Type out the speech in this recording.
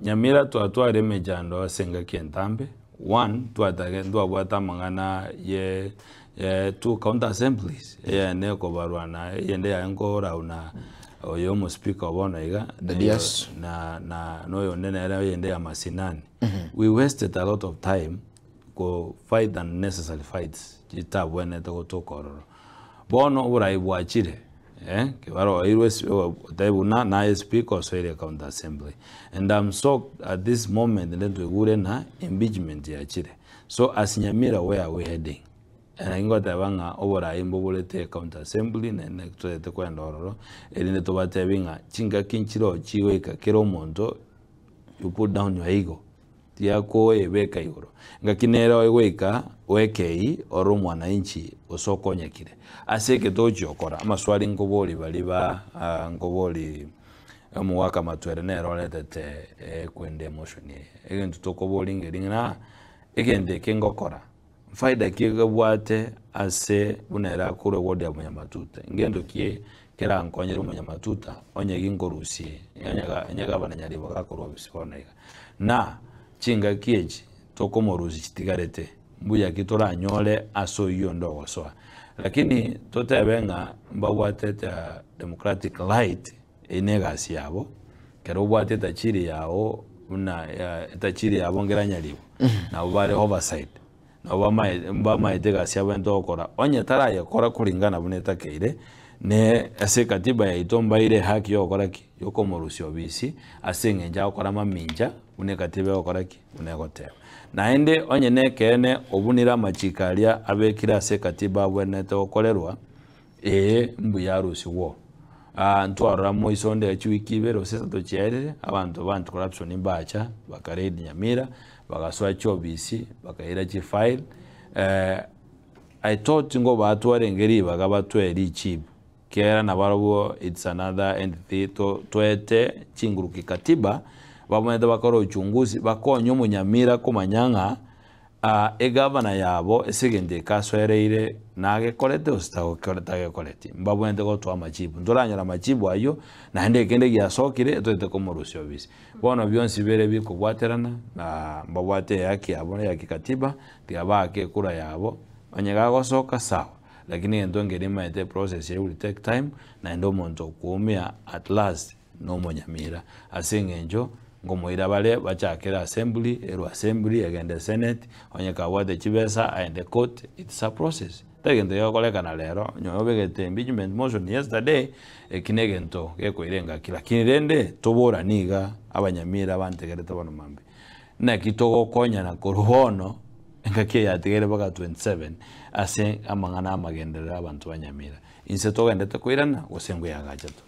Nyamira twatware mejando senga kientambe. One, twatage ndwabwata mangana ye two county assemblies. Ne kobarwana yende yango rauna oyo speaker obona iga yes. na no nene yende ya masinani. We wasted a lot of time go fight unnecessary fights. Jitabwene to kororo. Bono uraibwachire. Kibaro irwes taibuna na speak also area county assembly, and I'm shocked at this moment that we gure na impeachment ya chire. So as Nyamira, where are we heading? And I got abanga over imbo bulete county assembly na to the kwenda ororo elinde to batebinga chinga kinchiro chiweka kero monto, you put down your ego tiako ebeka igoro ngakinera eweka wekei oro mwananchi osokonya kire aseke tochi okora amaswali ngoboli baliba ngoboli omuwaka matwere nero letete kwende emotion egento tokoboli ngeringana egende kengokora faida kigabwate ase bunera kure wodi abanyamatuta ngendo kie kera nkonyere umunyamatuta onye gingorusie nyaga bananyari bagakorwa bisiboneka na chinga kieji toko moruzi chitigarete mbuya kitora nyole aso iyo ndogo soa lakini totebenga mbawateta democratic light enegasi yabo kero bwateta chiri yao una tachiri yabo ngeranyalibo na ubare oversight na bama etegasi yabo ndokora onye taraye kora kulingana buneta keire ne ase katiba ya itomba ile haki yokoraki yoko morusi obisi asenge nja okora maminja une katiba yokoraki une gote na ende onye ne kene obunira machikalia abekira ase katiba bwenete okolerwa mbu yarusi wo ntwara moisonde ya chiwikibero sesa tochiere abantu corruption imbacha bakaredi Nyamira bagaswa chobisi bakaira chi file I thought ngo batware ngeri bagabatwere chibu kera na barabo it's another entity toete chinguruki katiba bamwenda bakora uchunguzi bakonyo Munyamira komanyanga egavana yabo esegende kaswereire nage kolete ostago kolete kolete mbabwende go twa machibu ndoranyara machibu ayo na hende kende gyasokire toete komorusyo bisi bono byonsi bere biko bwaterana na mbabwate yake abona yake katiba tiabake kura yabo onyaga gosoka sawa lakini endongere maite process will take time na ndo monto kuumia at last no Munyamira asengenjo ngomoira bale bachakera assembly agende senate onyeka wade chibesa and court. It's a process tegende yokolekana lero nyobegete impeachment motion yesterday ekinegento kekoirenga kila kinirende tobora niga abanyamira bantegerete bono mambe na kitogo konya na koruhono engake yategere baka 27 ase amangana amagendera abantu banyamira inse togendete koirana osengo yagachato